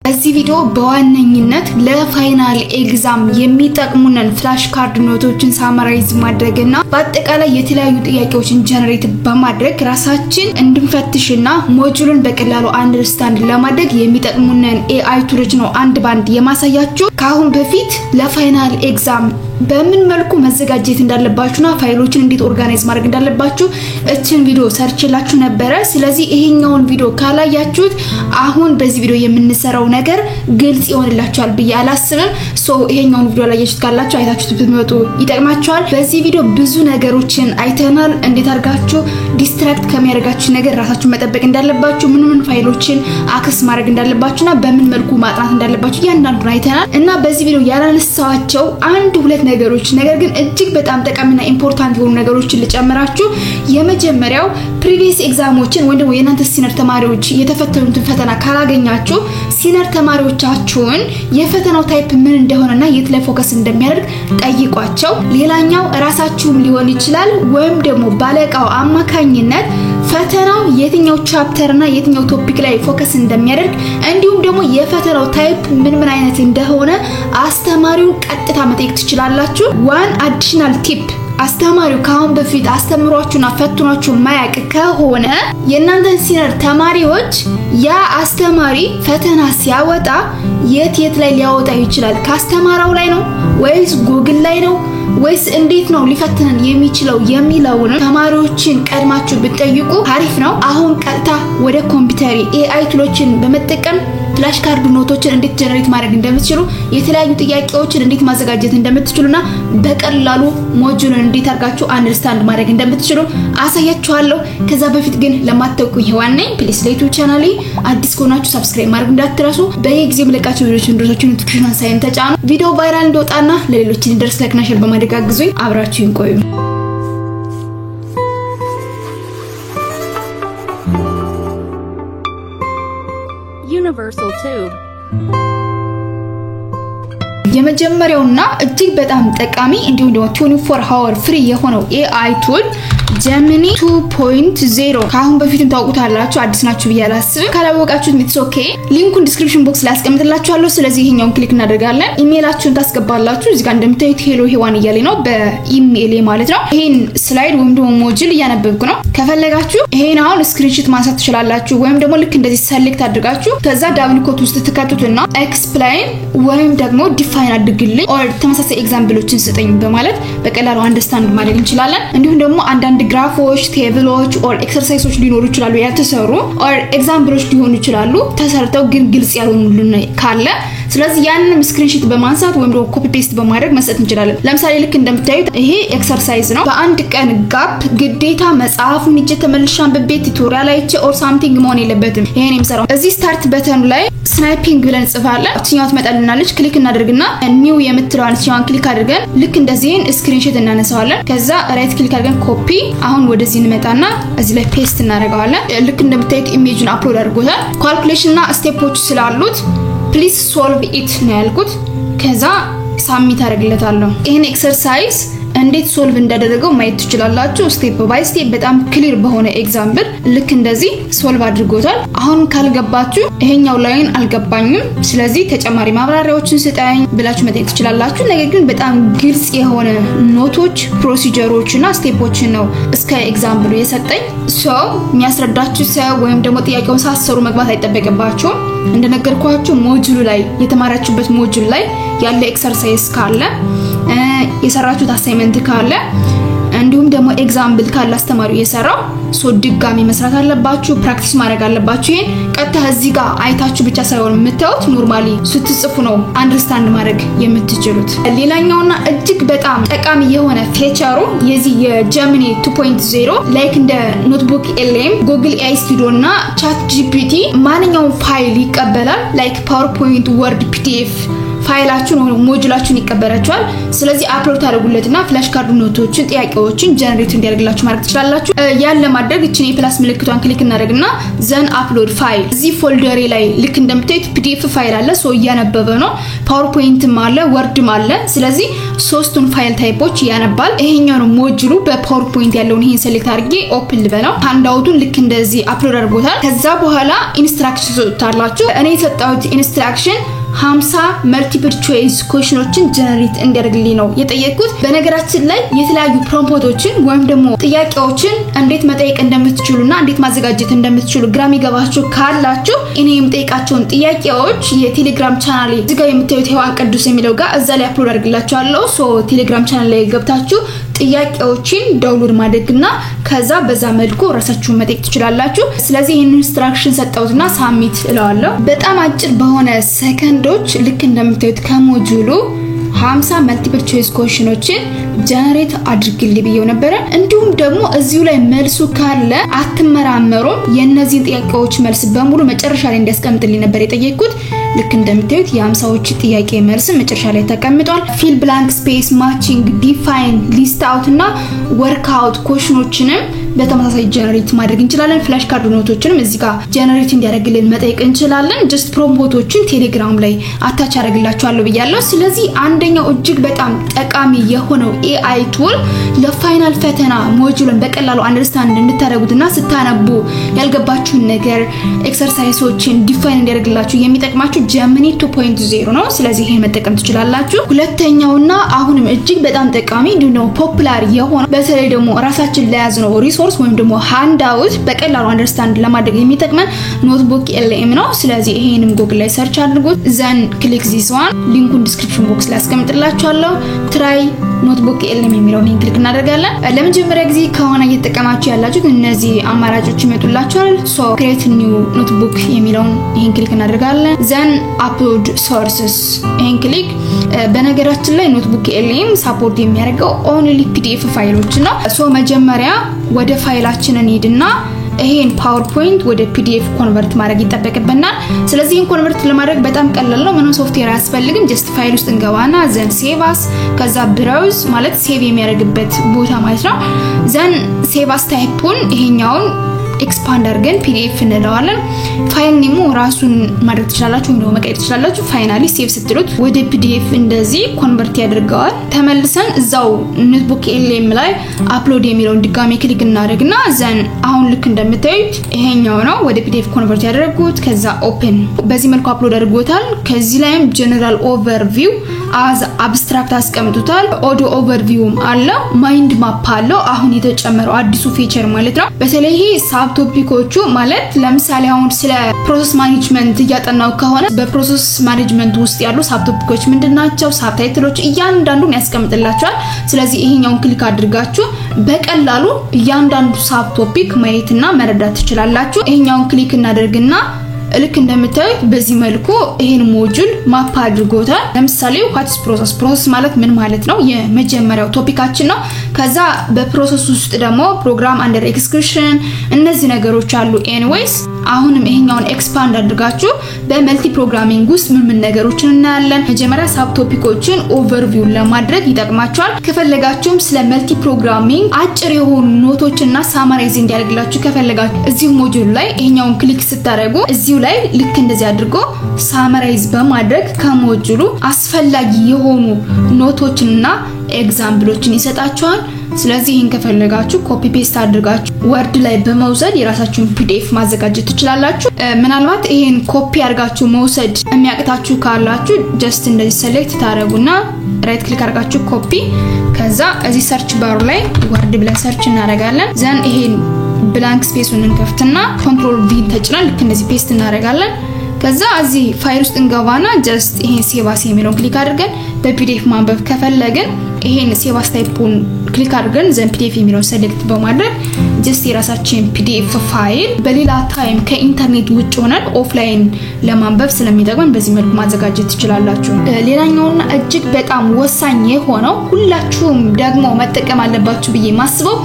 በዚህ ቪዲዮ በዋነኝነት ለፋይናል ኤግዛም የሚጠቅሙንን ፍላሽ ካርድ ኖቶችን ሳማራይዝ ማድረግና በአጠቃላይ የተለያዩ ጥያቄዎችን ጀነሬት በማድረግ ራሳችን እንድንፈትሽና ሞጁሉን በቀላሉ አንደርስታንድ ለማድረግ የሚጠቅሙንን AI ቱሎች ነው አንድ ባንድ የማሳያችሁ። ካሁን በፊት ለፋይናል ኤግዛም በምን መልኩ መዘጋጀት እንዳለባችሁና ፋይሎችን እንዴት ኦርጋናይዝ ማድረግ እንዳለባችሁ እቺን ቪዲዮ ሰርችላችሁ ነበር። ስለዚህ ይሄኛውን ቪዲዮ ካላያችሁት አሁን በዚህ ቪዲዮ የምንሰራው ነገር ግልጽ ይሆንላችኋል ብዬ አላስብም። ይሄኛውን ቪዲዮ ላይ ካላችሁ አይታችሁት ብትመጡ ይጠቅማችኋል። በዚህ ቪዲዮ ብዙ ነገሮችን አይተናል። እንዴት አድርጋችሁ ዲስትራክት ከሚያደርጋችሁ ነገር ራሳችሁን መጠበቅ እንዳለባችሁ፣ ምን ፋይሎችን አክሰስ ማድረግ እንዳለባችሁና በምን መልኩ ማጥናት እንዳለባችሁ ያንዳንዱን አይተናል። እና በዚህ ቪዲዮ ያላነሳዋቸው አንድ ሁለት ነገሮች ነገር ግን እጅግ በጣም ጠቃሚና ኢምፖርታንት የሆኑ ነገሮችን ልጨምራችሁ። የመጀመሪያው ፕሪቪየስ ኤግዛሞችን ወንድም የናንተ ሲነር ተማሪዎች የተፈተኑትን ፈተና ካላገኛችሁ ሲነር ተማሪዎቻችሁን የፈተናው ታይፕ ምን እንደሆነና የት ላይ ፎከስ እንደሚያደርግ ጠይቋቸው። ሌላኛው ራሳችሁም ሊሆን ይችላል ወይም ደግሞ ባለቃው አማካኝነት ፈተናው የትኛው ቻፕተርና የትኛው ቶፒክ ላይ ፎከስ እንደሚያደርግ እንዲሁም ደግሞ የፈተናው ታይፕ ምን አይነት እንደሆነ አስተማሪውን ቀጥታ መጠየቅ ትችላላችሁ። ዋን አዲሽናል ቲፕ አስተማሪው ካሁን በፊት አስተምሯችሁና ፈትኗችሁ ማያቅ ከሆነ የናንተን ሲነር ተማሪዎች ያ አስተማሪ ፈተና ሲያወጣ የት ላይ ሊያወጣ ይችላል? ካስተማራው ላይ ነው ወይስ ጉግል ላይ ነው ወይስ እንዴት ነው ሊፈትነን የሚችለው የሚለውን ተማሪዎችን ቀድማችሁ ብትጠይቁ አሪፍ ነው። አሁን ቀጥታ ወደ ኮምፒውተር AI ቱሎችን በመጠቀም ፍላሽ ካርድ ኖቶችን እንዴት ጀነሬት ማድረግ እንደምትችሉ የተለያዩ ጥያቄዎችን እንዴት ማዘጋጀት እንደምትችሉና በቀላሉ ሞጁሉን እንዴት አድርጋችሁ አንደርስታንድ ማድረግ እንደምትችሉ አሳያችኋለሁ። ከዛ በፊት ግን ለማታውቁ ሄዋን ነኝ። ፕሊስ ለዩቲዩብ ቻናሌ አዲስ ከሆናችሁ ሰብስክራይብ ማድረግ እንዳትረሱ። በየጊዜው መለቃችሁ ቪዲዮዎች እንደርሳችሁ ኖቲፊኬሽን ሳይን ተጫኑ። ቪዲዮ ቫይራል እንደወጣና ለሌሎች እንዲደርስ ላይክ እና ሼር በማድረግ አግዙኝ። አብራችሁን ቆዩ። Universal Tube የመጀመሪያውና እጅግ በጣም ጠቃሚ እንዲሁም ደግሞ 24 hour ፍሪ የሆነው AI ቱል ጀሚኒ 2.0 ካሁን በፊትም ታውቁታላችሁ። አዲስ ናችሁ ብያላስብ ካላወቃችሁት ኢትስ ኦኬ። ሊንኩን ዲስክሪፕሽን ቦክስ ላይ አስቀምጥላችኋለሁ። ስለዚህ ይሄኛውን ክሊክ እናደርጋለን። ኢሜይላችሁን ታስገባላችሁ። እዚህ ጋር እንደምታዩት ሄሎ ሄዋን እያለ ነው በኢሜይል ማለት ነው። ይሄን ስላይድ ወይም ደግሞ ሞጁል እያነበብኩ ነው። ከፈለጋችሁ ይሄን አሁን ስክሪንሾት ማንሳት ትችላላችሁ ወይም ደግሞ ልክ እንደዚህ ሰሌክት አድርጋችሁ ከዛ ዳብል ኮት ውስጥ ትከቱትና ኤክስፕሌን ወይም ደግሞ ዲፋይን አድርግልኝ ኦር ተመሳሳይ ኤግዛምፕሎችን ስጠኝ በማለት በቀላሉ አንደርስታንድ ማድረግ እንችላለን። እንዲሁም ደግሞ አንዳንድ ግራፎች፣ ቴብሎች ኦር ኤክሰርሳይሶች ሊኖሩ ይችላሉ ያልተሰሩ ኦር ኤግዛምፕሎች ሊሆኑ ይችላሉ ተሰርተው ግን ግልጽ ያልሆኑልን ካለ ስለዚህ ያንንም ስክሪንሾት በማንሳት ወይም ደግሞ ኮፒ ፔስት በማድረግ መስጠት እንችላለን። ለምሳሌ ልክ እንደምታዩት ይሄ ኤክሰርሳይዝ ነው። በአንድ ቀን ጋፕ ግዴታ መጽሐፉን እጄ ተመልሻን በቤት ቱቶሪያል አይቼ ኦር ሳምቲንግ መሆን የለበትም። ይሄን የምሰራው እዚህ ስታርት በተኑ ላይ ስናይፒንግ ብለን ጽፋለን። እቺኛው ትመጣልናለች። ክሊክ እናደርግና ኒው የምትለዋን እቺኛውን ክሊክ አድርገን ልክ እንደዚህን ስክሪንሾት እናነሳዋለን። ከዛ ራይት ክሊክ አድርገን ኮፒ አሁን ወደዚህ እንመጣና እዚህ ላይ ፔስት እናደርጋለን። ልክ እንደምታዩት ኢሜጁን አፕሎድ አድርጎታል። ካልኩሌሽንና ስቴፖች ስላሉት ፕሊዝ ሶልቭ ኢት ነው ያልኩት። ከዛ ሳሚት አደርግለታለሁ። ይሄን ኤክሰርሳይዝ እንዴት ሶልቭ እንዳደረገው ማየት ትችላላችሁ። ስቴፕ ባይ ስቴፕ በጣም ክሊር በሆነ ኤግዛምፕል ልክ እንደዚህ ሶልቭ አድርጎታል። አሁን ካልገባችሁ ይሄኛው ላይን አልገባኝም ስለዚህ ተጨማሪ ማብራሪያዎችን ስጠኝ ብላችሁ መጠየቅ ትችላላችሁ። ነገር ግን በጣም ግልጽ የሆነ ኖቶች፣ ፕሮሲጀሮችና ስቴፖችን ነው እስከ ኤግዛምፕሉ የሰጠኝ። የሚያስረዳችሁ ሰው ወይም ደግሞ ጥያቄውን ሳትሰሩ መግባት አይጠበቅባችሁም። እንደነገርኳችሁ ሞጁሉ ላይ የተማራችሁበት ሞጁል ላይ ያለ ኤክሰርሳይዝ ካለ የሰራችሁት አሳይመንት ካለ እንዲሁም ደግሞ ኤግዛምፕል ካለ አስተማሪው የሰራው ድጋሚ መስራት አለባችሁ፣ ፕራክቲስ ማድረግ አለባችሁ። ይሄን ቀጥታ እዚህ ጋር አይታችሁ ብቻ ሳይሆን የምታዩት ኖርማሊ ስትጽፉ ነው አንደርስታንድ ማድረግ የምትችሉት። ሌላኛውና እጅግ በጣም ጠቃሚ የሆነ ፊቸሩ የዚህ የጀሚኒ 2.0 ላይክ እንደ ኖትቡክ LM፣ ጉግል AI ስቱዲዮ እና ቻት GPT ማንኛውም ፋይል ይቀበላል። ላይክ ፓወርፖይንት፣ ወርድ፣ PDF ፋይላችሁን ወይ ሞጁላችሁን ይቀበላችኋል ስለዚህ አፕሎድ ታደርጉለትና ፍላሽ ካርድ ኖቶችን ጥያቄዎችን ጀነሬት እንዲያደርግላችሁ ማድረግ ትችላላችሁ ያን ለማድረግ እቺን የፕላስ ምልክቷን ክሊክ እናደርግና ዘን አፕሎድ ፋይል እዚህ ፎልደሬ ላይ ልክ እንደምታዩት ፒዲኤፍ ፋይል አለ ሶ ያነበበ ነው ፓወርፖይንትም አለ ወርድም አለ ስለዚህ ሶስቱን ፋይል ታይፖች ያነባል ይሄኛው ነው ሞጁሉ በፓወርፖይንት ያለውን ይሄን ሴሌክት አድርጌ ኦፕን ልበለው ሃንዳውቱን ልክ እንደዚህ አፕሎድ አድርጎታል ከዛ በኋላ ኢንስትራክሽን ሰጥታላችሁ እኔ የሰጣሁት ኢንስትራክሽን 50 መልቲፕል ቾይስ ኩዌስችኖችን ጀነሬት እንዲያደርግልኝ ነው የጠየቁት በነገራችን ላይ የተለያዩ ፕሮምፕቶችን ወይም ደግሞ ጥያቄዎችን እንዴት መጠየቅ እንደምትችሉና እንዴት ማዘጋጀት እንደምትችሉ ግራም ይገባችሁ ካላችሁ እኔ የምጠይቃቸውን ጥያቄዎች የቴሌግራም ቻናሌ እዚህ ጋር የምታዩት ሄዋን ቅዱስ የሚለው ጋር እዛ ላይ አፕሎድ አድርግላችኋለሁ ሶ ቴሌግራም ቻናል ላይ ገብታችሁ ጥያቄዎችን ዳውንሎድ ማድረግና ከዛ በዛ መልኩ ራሳችሁን መጠየቅ ትችላላችሁ ስለዚህ ይሄን ኢንስትራክሽን ሰጣውትና ሳሚት እለዋለሁ በጣም አጭር በሆነ ሰከንዶች ልክ እንደምታዩት ከሞጁሉ 50 መልቲፕል ቾይስ ኩዌስችኖችን ጀነሬት አድርግልኝ ብየው ነበር እንዲሁም ደግሞ እዚሁ ላይ መልሱ ካለ አትመራመሩም የነዚህን ጥያቄዎች መልስ በሙሉ መጨረሻ ላይ እንዲያስቀምጥልኝ ነበር የጠየቅኩት ልክ እንደምታዩት የ50ዎች ጥያቄ መልስ መጨረሻ ላይ ተቀምጧል ፊል ብላንክ ስፔስ ማቺንግ ዲፋይን ሊስት አውት እና ወርክ አውት ኩዌስችኖችንም በተመሳሳይ ጀነሬት ማድረግ እንችላለን ፍላሽ ካርድ ኖቶችንም እዚህ ጋር ጀነሬት እንዲያደርግልን መጠየቅ እንችላለን ጀስት ፕሮምፕቶችን ቴሌግራም ላይ አታች አደርግላችኋለሁ ብያለሁ ስለዚህ አንደኛው እጅግ በጣም ጠቃሚ የሆነው AI ቱል ለፋይናል ፈተና ሞጁልን በቀላሉ አንደርስታንድ እንድታደርጉትና ስታነቡ ያልገባችሁን ነገር ኤክሰርሳይሶችን ዲፋይን እንዲያደርግላችሁ የሚጠቅማችሁ ጀሚኒ 2.0 ነው ስለዚህ ይሄን መጠቀም ትችላላችሁ ሁለተኛውና አሁንም እጅግ በጣም ጠቃሚ ነው ፖፑላር የሆነ በተለይ ደግሞ ራሳችን ለያዝ ነው ሪሶርስ ወይም ደግሞ ሃንዳውት በቀላሉ አንደርስታንድ ለማድረግ የሚጠቅመን ኖትቡክ LM ነው ስለዚህ ይሄንም ጉግል ላይ ሰርች አድርጉት ዘን ክሊክ ዚስ ዋን ሊንኩን ዲስክሪፕሽን ቦክስ ላይ አስቀምጥላችኋለሁ ትራይ ኖትቡክ LM የሚለውን ክሊክ እናደርጋለን ለመጀመሪያ ጊዜ ከሆነ እየተጠቀማችሁ ያላችሁት እነዚህ አማራጮች ይመጡላችኋል ሶ ክሬት ኒው ኖትቡክ የሚለውን ይሄን ክሊክ እናደርጋለን ዘን አፕሎድ ሶርሰስ ይሄን ክሊክ በነገራችን ላይ ኖትቡክ LM ሰፖርት የሚያደርገው ኦንሊ PDF ፋይሎች ነው ሶ መጀመሪያ ወደ ፋይላችን እንሂድና ይሄን ፓወርፖይንት ወደ PDF ኮንቨርት ማድረግ ይተበቀበናል ስለዚህ ይሄን ኮንቨርት ለማድረግ በጣም ቀላል ነው ምንም ሶፍትዌር አያስፈልግም ጀስት ፋይል ውስጥ እንገባና ዘን ሴቭ አስ ከዛ ብራውዝ ማለት ሴቭ የሚያደርግበት ቦታ ማለት ነው ዘን ሴቭ አስ ታይፑን ይሄኛውን ኤክስፓንድ አድርገን PDF እንለዋለን ፋይል ኔሙ ራሱን ማድረግ ትችላላችሁ ወይ ነው መቀየር ትችላላችሁ ፋይናሊ ሴቭ ስትሉት ወደ PDF እንደዚህ ኮንቨርት ያደርጋል ተመልሰን እዛው ኖትቡክ LM ላይ አፕሎድ የሚለውን ድጋሜ ክሊክ እናደርግና ዘን አሁን ልክ እንደምታዩት ይሄኛው ነው ወደ PDF ኮንቨርት ያደርጉት ከዛ ኦፕን በዚህ መልኩ አፕሎድ አድርጎታል ከዚህ ላይም ጀነራል ኦቨርቪው አዝ አብስትራክት አስቀምጡታል ኦዲዮ ኦቨርቪውም አለ ማይንድ ማፕ አለው አሁን የተጨመረው አዲሱ ፊቸር ማለት ነው በተለይ ይሄ ሳብ ቶፒኮቹ ማለት ለምሳሌ አሁን ስለ ፕሮሰስ ማኔጅመንት እያጠናው ከሆነ በፕሮሰስ ማኔጅመንት ውስጥ ያሉ ሳብ ቶፒኮች ምንድናቸው ሳብታይትሎች እያንዳንዱን ያስቀምጥላችኋል ስለዚህ ይሄኛውን ክሊክ አድርጋችሁ በቀላሉ እያንዳንዱ ሳብ ቶፒክ ማየትና መረዳት ትችላላችሁ ይሄኛውን ክሊክ እናደርግና ልክ እንደምታዩት በዚህ መልኩ ይሄን ሞጁል ማፕ አድርጎታል ለምሳሌ ዋትስ ፕሮሰስ ማለት ምን ማለት ነው የመጀመሪያው ቶፒካችን ነው ከዛ በፕሮሰስ ውስጥ ደግሞ ፕሮግራም አንደር ኤክስኪዩሽን እነዚህ ነገሮች አሉ ኤኒዌይስ አሁንም ይሄኛውን ኤክስፓንድ አድርጋችሁ በመልቲ ፕሮግራሚንግ ውስጥ ምን ነገሮችን እናያለን መጀመሪያ ሳብ ቶፒኮችን ኦቨርቪው ለማድረግ ይጠቅማችኋል ከፈለጋችሁም ስለ መልቲ ፕሮግራሚንግ አጭር የሆኑ ኖቶችና ሳማራይዝ እንዲያደርግላችሁ ከፈለጋችሁ እዚህ ሞጁል ላይ ይሄኛውን ክሊክ ስታደርጉ እዚሁ ላይ ልክ እንደዚህ አድርጎ ሳማራይዝ በማድረግ ከሞጁሉ አስፈላጊ የሆኑ ኖቶችንና ኤግዛምፕሎችን ይሰጣችኋል ስለዚህ ይሄን ከፈለጋችሁ ኮፒ ፔስት አድርጋችሁ ወርድ ላይ በመውሰድ የራሳችሁን PDF ማዘጋጀት ትችላላችሁ ምናልባት ይሄን ኮፒ አድርጋችሁ መውሰድ የሚያቅታችሁ ካላችሁ ጀስት እንደዚህ ሴሌክት ታደርጉና ራይት ክሊክ አድርጋችሁ ኮፒ ከዛ እዚህ ሰርች ባር ላይ ወርድ ብለን ሰርች እናደርጋለን ዘን ይሄን ብላንክ ስፔሱን እንከፍትና ኮንትሮል V ተጭነን ልክ እንደዚህ ፔስት እናደርጋለን ከዛ እዚህ ፋይል ውስጥ እንገባና ጀስት ይሄን ሴቭ አስ የሚለውን ክሊክ አድርገን በPDF ማንበብ ከፈለግን ይሄን ሴቭ አስ ታይፑን ክሊክ አድርገን ዘን PDF የሚለውን ሴሌክት በማድረግ ጀስት የራሳችን PDF ፋይል በሌላ ታይም ከኢንተርኔት ውጭ ሆነን ኦፍላይን ለማንበብ ስለሚጠቅመን በዚህ መልኩ ማዘጋጀት ትችላላችሁ። ሌላኛውና እጅግ በጣም ወሳኝ የሆነው ሁላችሁም ደግሞ መጠቀም አለባችሁ ብዬ ማስበው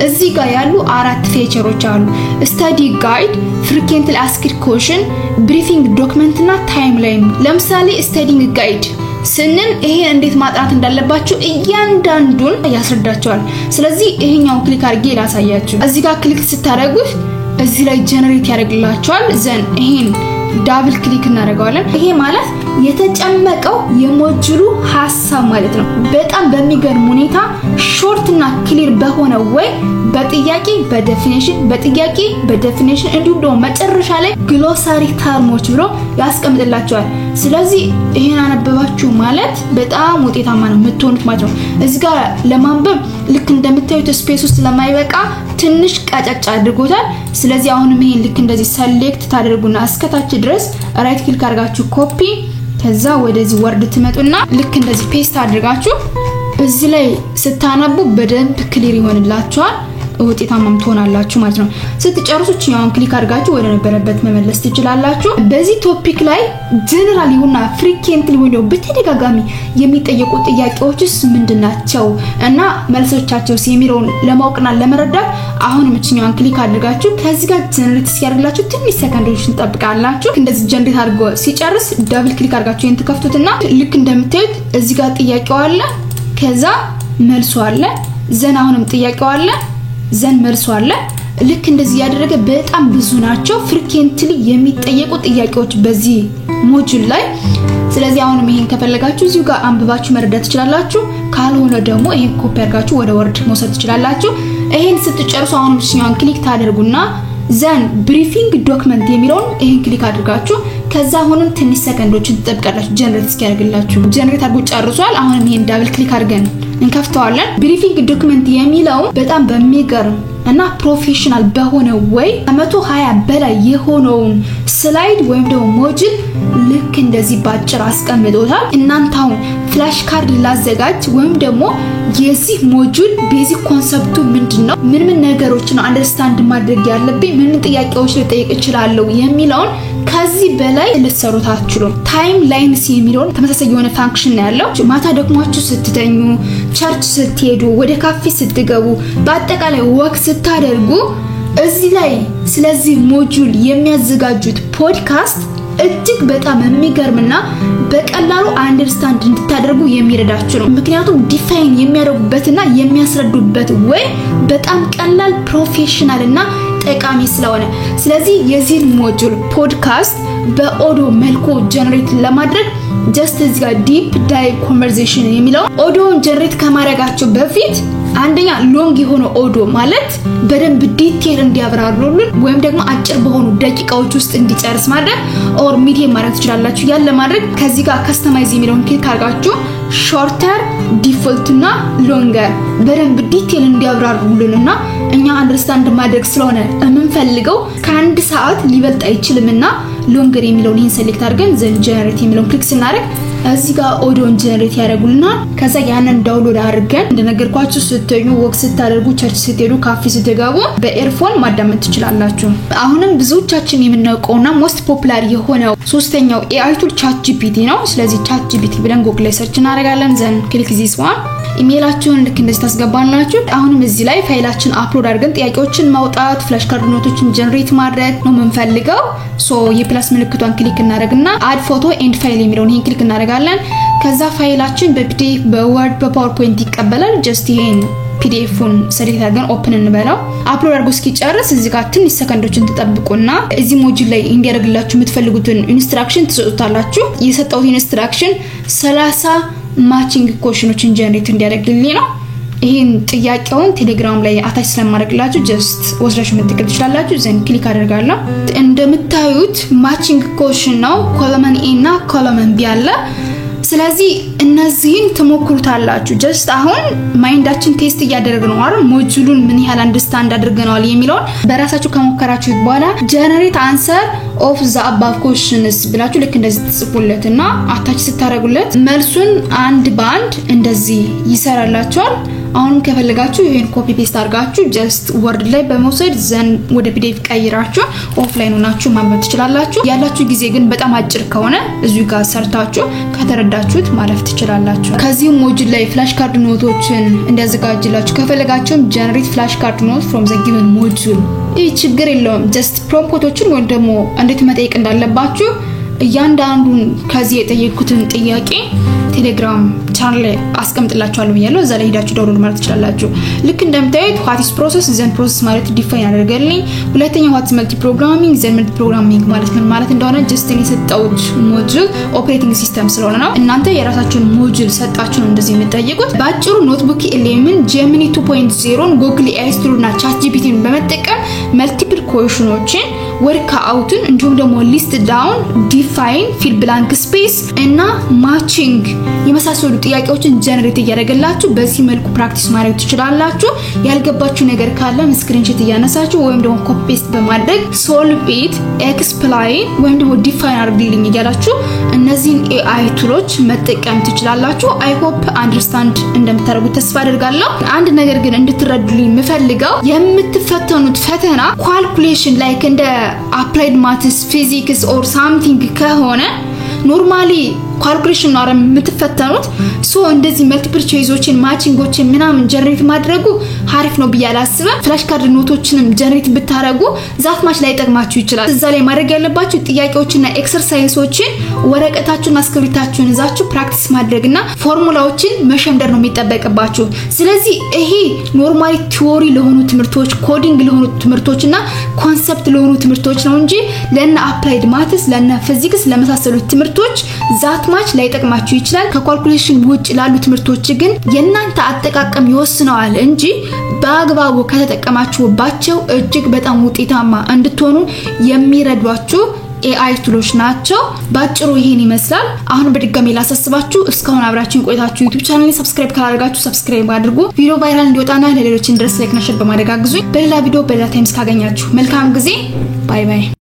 እዚህ ጋር ያሉ 4 ፊቸሮች አሉ። ስታዲ ጋይድ፣ ፍሪኩዌንትሊ አስክድ ኩዌስችን፣ ብሪፊንግ ዶክመንት እና ታይምላይን። ለምሳሌ ስታዲንግ ጋይድ ስንል ይሄ እንዴት ማጥናት እንዳለባችሁ እያንዳንዱን ያስረዳቸዋል። ስለዚህ ይሄኛው ክሊክ አድርጌ ላሳያችሁ። እዚህ ጋር ክሊክ ስታደርጉት እዚህ ላይ ጀነሬት ያደርግላችኋል። ዘን ይሄን ዳብል ክሊክ እናደርጋለን። ይሄ ማለት የተጨመቀው የሞጁሉ ሐሳብ ማለት ነው። በጣም በሚገርም ሁኔታ ሾርት እና ክሊር በሆነ ወይ በጥያቄ በዴፊኒሽን በጥያቄ በዴፊኒሽን እንዲሁም ደግሞ መጨረሻ ላይ ግሎሳሪ ተርሞች ብሎ ያስቀምጥላችኋል። ስለዚህ ይሄን አነበባችሁ ማለት በጣም ውጤታማ ነው የምትሆኑት ማለት ነው። እዚህ ጋር ለማንበብ ልክ እንደምታዩት ስፔስ ውስጥ ለማይበቃ ትንሽ ቀጨጭ አድርጎታል። ስለዚህ አሁንም ይሄን ልክ እንደዚህ ሰሌክት ታደርጉና እስከታች ድረስ ራይት ክሊክ አድርጋችሁ ኮፒ ከዛ ወደዚህ ወርድ ትመጡና ልክ እንደዚህ ፔስት አድርጋችሁ እዚህ ላይ ስታነቡ በደንብ ክሊር ይሆንላችኋል። ውጤታማም ትሆናላችሁ ማለት ነው። ስትጨርሱ ቺያውን ክሊክ አድርጋችሁ ወደ ነበረበት መመለስ ትችላላችሁ። በዚህ ቶፒክ ላይ ጀነራል ይሁንና ፍሪኩዌንትሊ ወይ በተደጋጋሚ የሚጠየቁ ጥያቄዎችስ ምንድናቸው እና መልሶቻቸውስ የሚለውን ለማወቅና ለመረዳት አሁንም ቺያውን ክሊክ አድርጋችሁ ከዚህ ጋር ጀነሬት ሲያደርግላችሁ ትንሽ ሰከንዶችን ተጠብቃላችሁ። እንደዚህ ጀነሬት አድርጎ ሲጨርስ ዳብል ክሊክ አድርጋችሁ ይሄን ትከፍቱትና ልክ እንደምታዩት እዚህ ጋር ጥያቄው አለ፣ ከዛ መልሱ አለ፣ ዘን አሁንም ጥያቄው አለ፣ ዘን መልሱ አለ። ልክ እንደዚህ ያደረገ በጣም ብዙ ናቸው ፍሪኩዌንትሊ የሚጠየቁ ጥያቄዎች በዚህ ሞጁል ላይ። ስለዚህ አሁንም ይሄን ከፈለጋችሁ እዚሁ ጋር አንብባችሁ መረዳት ትችላላችሁ። ካልሆነ ደግሞ ይሄን ኮፒ አድርጋችሁ ወደ ወርድ መውሰድ ትችላላችሁ። ይሄን ስትጨርሱ አሁንም እሺኛውን ክሊክ ታደርጉና ዘን ብሪፊንግ ዶክመንት የሚለውን ይሄን ክሊክ አድርጋችሁ ከዛ አሁንም ትንሽ ሰከንዶችን ተጠብቃላችሁ ጀነሬት እስኪያደርግላችሁ። ጀነሬት አድርጎ ጨርሷል። አሁንም ይሄን ዳብል ክሊክ አድርገን እንከፍተዋለን። ብሪፊንግ ዶክመንት የሚለው በጣም በሚገርም እና ፕሮፌሽናል በሆነ ወይ 120 በላይ የሆነውን ስላይድ ወይም ደግሞ ሞጁል ልክ እንደዚህ ባጭር አስቀምጦታል። እናንተ አሁን ፍላሽ ካርድ ላዘጋጅ ወይም ደግሞ የዚህ ሞጁል ቤዚክ ኮንሰፕቱ ምንድነው፣ ምን ነገሮችን ነው አንደርስታንድ ማድረግ ያለብኝ፣ ምን ጥያቄዎች ልጠይቅ እችላለሁ የሚለውን ከዚህ በላይ ልትሰሩት አትችሉም። ታይም ላይንስ የሚለው ተመሳሳይ የሆነ ፋንክሽን ነው ያለው። ማታ ደክሟችሁ ስትተኙ፣ ቸርች ስትሄዱ፣ ወደ ካፌ ስትገቡ፣ በአጠቃላይ ወክ ስታደርጉ እዚህ ላይ ስለዚህ ሞጁል የሚያዘጋጁት ፖድካስት እጅግ በጣም የሚገርምና በቀላሉ አንደርስታንድ እንድታደርጉ የሚረዳችሁ ነው። ምክንያቱም ዲፋይን የሚያደርጉበትና የሚያስረዱበት ወይ በጣም ቀላል ፕሮፌሽናልና ጠቃሚ ስለሆነ ስለዚህ የዚህ ሞጁል ፖድካስት በኦዲዮ መልኩ ጀነሬት ለማድረግ ጀስት እዚህ ጋር ዲፕ ዳይቭ ኮንቨርሴሽን የሚለው ኦዲዮን ጀነሬት ከማድረጋችሁ በፊት አንደኛ ሎንግ የሆነ ኦዲዮ ማለት በደንብ ዲቴል እንዲያብራሩልን ወይም ደግሞ አጭር በሆኑ ደቂቃዎች ውስጥ እንዲጨርስ ማድረግ ኦር ሚዲየም ማድረግ ትችላላችሁ። ያን ለማድረግ ከዚህ ጋር ከስተማይዝ የሚለውን ክሊክ አድርጋችሁ ሾርተር ዲፎልትና ሎንገር በደንብ ዲቴል እንዲያብራሩልንና እኛ አንደርስታንድ ማድረግ ስለሆነ የምንፈልገው ከአንድ ሰዓት ሊበልጥ አይችልምና ሎንገር የሚለውን ይሄን ሴሌክት አድርገን ዘን ጀነሬት የሚለውን ክሊክ ስናደርግ እዚህ ጋር ኦዲዮን ጀነሬት ያደርጉልናል። ከዛ ያንን ዳውንሎድ አድርገን እንደነገርኳችሁ ስትተኙ፣ ወክ ስታደርጉ፣ ቸርች ስትሄዱ፣ ካፌ ስትገቡ በኤርፎን ማዳመጥ ትችላላችሁ። አሁንም ብዙዎቻችን የምናውቀውና ሞስት ፖፑላር የሆነው ሶስተኛው AI ቱል ChatGPT ነው። ስለዚህ ChatGPT ብለን ጉግል ላይ ሰርች እናደርጋለን። ዘን ክሊክ ዚስ ዋን ኢሜይላችሁን ልክ እንደዚህ ታስገባላችሁ። አሁንም እዚህ ላይ ፋይላችን አፕሎድ አድርገን ጥያቄዎችን ማውጣት፣ ፍላሽ ካርድ ኖቶችን ጀነሬት ማድረግ ነው የምንፈልገው። ሶ የፕላስ ምልክቷን ክሊክ እናደርግና አድ ፎቶ ኤንድ ፋይል የሚለውን ይሄን ክሊክ እናደርጋለን። ከዛ ፋይላችን በፒዲኤፍ በወርድ በፓወርፖይንት ይቀበላል። ጀስት ይሄን ፒዲኤፉን ሴሌክት አድርገን ኦፕን እንበለው። አፕሎድ አድርጎ እስኪጨርስ እዚህ ጋር ትንሽ ሰከንዶችን ተጠብቁና እዚህ ሞጁል ላይ እንዲያደርግላችሁ የምትፈልጉትን ኢንስትራክሽን ትሰጡታላችሁ። የሰጠው ኢንስትራክሽን 30 ማቺንግ ኮሽኖችን ጀነሬት እንዲያደርግልኝ ነው። ይሄን ጥያቄውን ቴሌግራም ላይ አታች ስለማድረግላችሁ ጀስት ወስዳችሁ መጠቀም ትችላላችሁ። ዘን ክሊክ አደርጋለሁ። እንደምታዩት ማቺንግ ኮሽን ነው። ኮለመን ኤ እና ኮለመን ቢ አለ። ስለዚህ እነዚህን ተሞክሩታላችሁ ጀስት አሁን ማይንዳችን ቴስት እያደረግነው አይደል ሞጁሉን ምን ያህል አንደርስታንድ አድርገናል የሚለውን በራሳችሁ ከሞከራችሁ በኋላ ጀነሬት አንሰር ኦፍ ዘ አባቭ ኩዌስችንስ ብላችሁ ልክ እንደዚህ ትጽፉለትና አታች ስታረጉለት መልሱን አንድ ባንድ እንደዚህ ይሰራላችኋል አሁን ከፈለጋችሁ ይሄን ኮፒ ፔስት አድርጋችሁ ጀስት ወርድ ላይ በመውሰድ ዘን ወደ ፒዲኤፍ ቀይራችሁ ኦፍላይን ሆናችሁ ማንበብ ትችላላችሁ ያላችሁ ጊዜ ግን በጣም አጭር ከሆነ እዚሁ ጋር ሰርታችሁ ከተረዳችሁት ማለፍ ትችላላችሁ ከዚህ ሞጁል ላይ ፍላሽ ካርድ ኖቶችን እንዲያዘጋጅላችሁ ከፈለጋችሁም ጀነሬት ፍላሽ ካርድ ኖት ፍሮም ዘ ጊቨን ሞጁል ይህ ችግር የለውም ጀስት ፕሮምፕቶችን ወይ ደግሞ እንዴት መጠየቅ እንዳለባችሁ እያንዳንዱን ከዚህ የጠየቁትን ጥያቄ ቴሌግራም ቻናል ላይ አስቀምጥላችኋለሁ ብያለሁ እዛ ላይ ሄዳችሁ ዳውንሎድ ማለት ትችላላችሁ ልክ እንደምታዩት what is process ዘን ፕሮሰስ ማለት ዲፋይን አድርገልኝ ሁለተኛው what is multi programming ዘን multi programming ማለት ምን ማለት እንደሆነ ጀስት እኔ ሰጣውት ሞጁል ኦፕሬቲንግ ሲስተም ስለሆነ ነው እናንተ የራሳችሁን ሞጁል ሰጣችሁ እንደዚህ የምትጠይቁት ባጭሩ ኖትቡክ 11 Gemini 2.0 Google AI Studio እና ChatGPT በመጠቀም መልቲፕል ኩዌስችኖችን ወርክ አውትን እንዲሁም ደግሞ ሊስት ዳውን ዲፋይን ፊል ብላንክ ስፔስ እና ማቺንግ የመሳሰሉ ጥያቄዎችን ጀነሬት ያደርግላችሁ በዚህ መልኩ ፕራክቲስ ማድረግ ትችላላችሁ ያልገባችሁ ነገር ካለ ስክሪንሾት ያነሳችሁ ወይም ደግሞ ኮፒ ፔስት በማድረግ ሶልቭ ኢት ኤክስፕላይን ወይም ደግሞ ዲፋይን አድርግልኝ እያላችሁ እነዚህን AI ቱሎች መጠቀም ትችላላችሁ አይ ሆፕ አንደርስታንድ እንደምታደርጉት ተስፋ አደርጋለሁ አንድ ነገር ግን እንድትረዱልኝ የምፈልገው የምትፈተኑት ፈተና ካልኩሌሽን ላይክ እንደ applied maths physics or something ከሆነ ኖርማሊ ካልኩሌሽን ነው የምትፈተኑት ሶ እንደዚህ መልቲፕል ቾይሶችን ማቺንጎችን ምናምን ጀነሬት ማድረጉ አሪፍ ነው ብያላስበ ፍላሽ ካርድ ኖቶችንም ጀነሬት ብታረጉ ዛት ማች ላይ ጠቅማችሁ ይችላል እዛ ላይ ማድረግ ያለባችሁ ጥያቄዎችና ኤክሰርሳይሶችን ወረቀታችሁን አስክሪብታችሁን ይዛችሁ ፕራክቲስ ማድረግና ፎርሙላዎችን መሸምደር ነው የሚጠበቅባችሁ ስለዚህ ይሄ ኖርማሊ ቲዮሪ ለሆኑ ትምህርቶች ኮዲንግ ለሆኑ ትምህርቶችና ኮንሰፕት ለሆኑ ትምህርቶች ነው እንጂ ለና አፕላይድ ማትስ ለና ፊዚክስ ለመሳሰሉት ትምህርቶች ዛት ማች ላይ ጠቅማችሁ ይችላል ከካልኩሌሽን ውጭ ላሉ ትምህርቶች ግን የናንተ አጠቃቀም ይወስነዋል እንጂ በአግባቡ ከተጠቀማችሁባቸው እጅግ በጣም ውጤታማ እንድትሆኑ የሚረዷችሁ AI ቱሎች ናቸው ባጭሩ ይሄን ይመስላል አሁን በድጋሚ ላሳስባችሁ እስካሁን አብራችሁን ቆይታችሁ YouTube ቻናሌን ሰብስክራይብ ካላደረጋችሁ ሰብስክራይብ አድርጉ ቪዲዮ ቫይራል እንዲወጣና ለሌሎች እንዲደርስ ላይክ እና ሼር በማድረግ አግዙኝ በሌላ ቪዲዮ በሌላ ታይምስ ካገኛችሁ መልካም ጊዜ ባይ ባይ